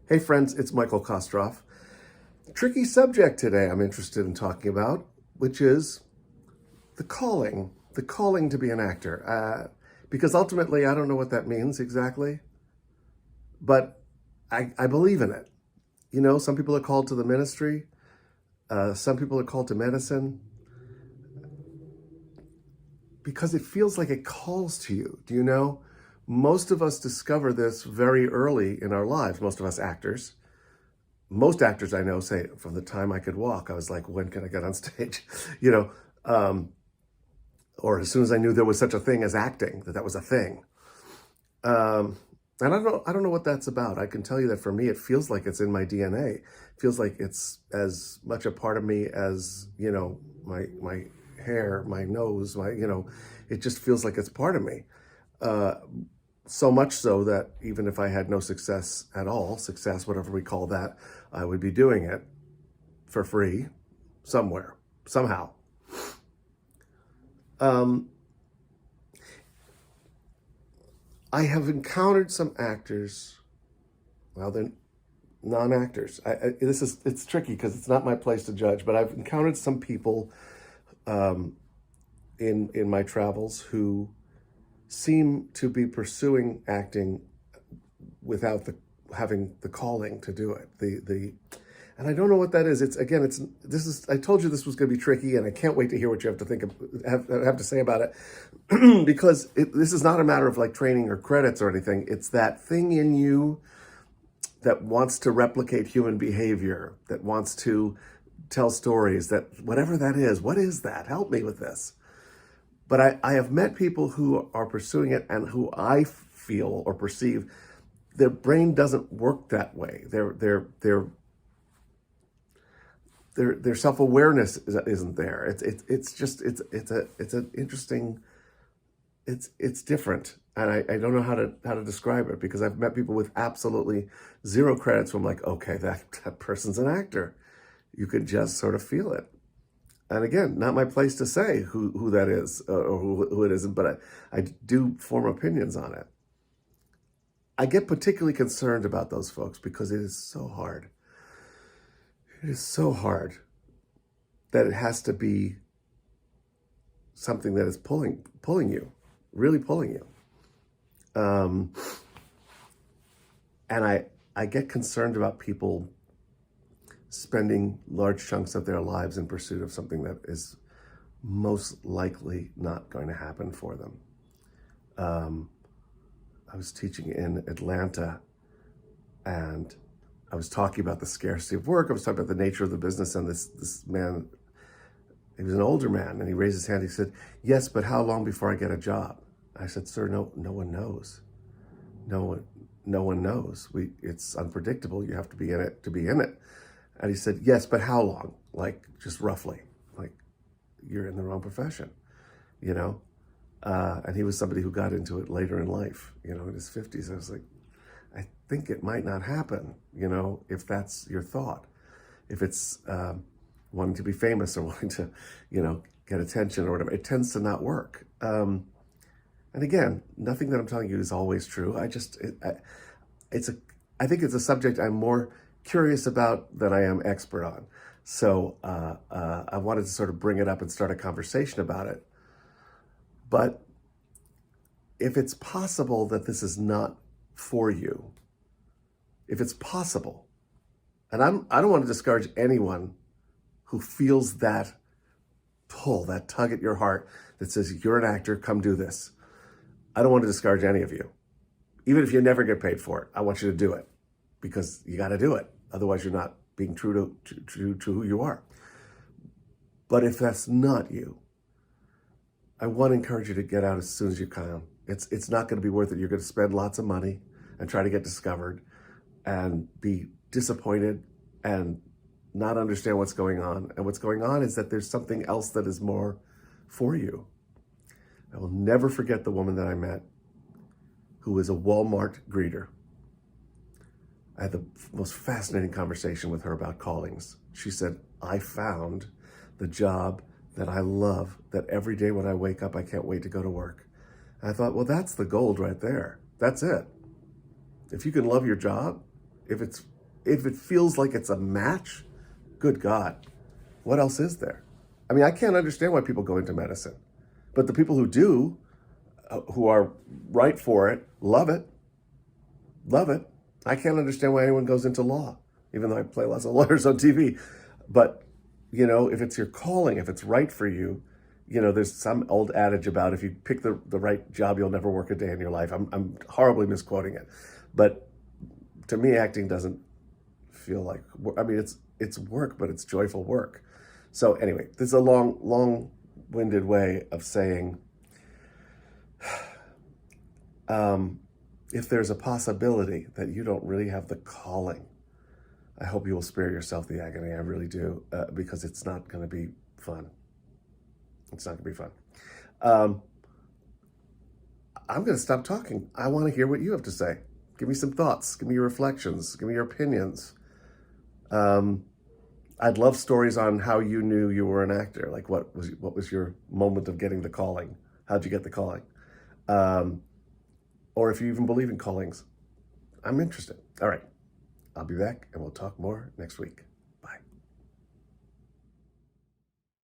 Hey friends, it's Michael Kostroff. Tricky subject today I'm interested in talking about, which is the calling to be an actor. Because ultimately, I don't know what that means exactly, but I believe in it. You know, some people are called to the ministry, some people are called to medicine, because it feels like it calls to you. Do you know? Most of us discover this very early in our lives, most of us actors. Most actors I know say from the time I could walk, I was like, when can I get on stage? You know, um, or as soon as I knew there was such a thing as acting, that was a thing. And I don't know what that's about. I can tell you that for me, it feels like it's in my DNA. It feels like it's as much a part of me as, you know, my hair, my nose, it just feels like it's part of me. Uh, so much so that even if I had no success at all, success, whatever we call that, I would be doing it for free somewhere, somehow. Um, I have encountered some actors. Well, they're non-actors. It's tricky because it's not my place to judge, but I've encountered some people um, in my travels who seem to be pursuing acting without having the calling to do it. And I don't know what that is. I told you this was going to be tricky, and I can't wait to hear what you have to have to say about it, because this is not a matter of like training or credits or anything. It's that thing in you that wants to replicate human behavior, that wants to tell stories, that whatever that is. What is that? Help me with this. But I have met people who are pursuing it and who I feel or perceive their brain doesn't work that way. Their self-awareness isn't there. It's an interesting. It's different, and I don't know how to describe it, because I've met people with absolutely zero credits who I'm like, okay, that person's an actor. You could just sort of feel it. And again, not my place to say who that is or who it isn't, but I do form opinions on it. I get particularly concerned about those folks because it is so hard. It is so hard that it has to be something that is pulling you, really pulling you. And I get concerned about people spending large chunks of their lives in pursuit of something that is most likely not going to happen for them. I was teaching in Atlanta, and I was talking about the scarcity of work. I was talking about the nature of the business, and this man, he was an older man, and he raised his hand. He said, "Yes, but how long before I get a job?" I said, "Sir, no one knows. No one knows. It's unpredictable. You have to be in it to be in it." And he said, "Yes, but how long? Like, just roughly. Like, you're in the wrong profession, you know?" And he was somebody who got into it later in life, you know, in his 50s. I was like, I think it might not happen, you know, if that's your thought. If it's wanting to be famous or wanting to, you know, get attention or whatever, it tends to not work. And again, nothing that I'm telling you is always true. I think it's a subject I'm more curious about than I am expert on. So I wanted to sort of bring it up and start a conversation about it. But if it's possible that this is not for you, if it's possible, and I don't want to discourage anyone who feels that pull, that tug at your heart that says, you're an actor, come do this. I don't want to discourage any of you. Even if you never get paid for it, I want you to do it, because you got to do it. Otherwise, you're not being true to who you are. But if that's not you, I want to encourage you to get out as soon as you can. It's not going to be worth it. You're going to spend lots of money and try to get discovered and be disappointed and not understand what's going on. And what's going on is that there's something else that is more for you. I will never forget the woman that I met who was a Walmart greeter. I had the most fascinating conversation with her about callings. She said, I found the job that I love, that every day when I wake up, I can't wait to go to work. And I thought, well, that's the gold right there. That's it. If you can love your job, if it's if it feels like it's a match, good God, what else is there? I mean, I can't understand why people go into medicine, but the people who do, who are right for it, love it, love it. I can't understand why anyone goes into law, even though I play lots of lawyers on TV. But, if it's your calling, if it's right for you, there's some old adage about if you pick the right job, you'll never work a day in your life. I'm horribly misquoting it. But to me, acting doesn't feel like, I mean, it's work, but it's joyful work. So anyway, this is a long-winded way of saying, if there's a possibility that you don't really have the calling, I hope you will spare yourself the agony. I really do, because it's not going to be fun. It's not going to be fun. I'm going to stop talking. I want to hear what you have to say. Give me some thoughts. Give me your reflections. Give me your opinions. I'd love stories on how you knew you were an actor. Like what was your moment of getting the calling? How'd you get the calling? Or if you even believe in callings. I'm interested. All right. I'll be back and we'll talk more next week.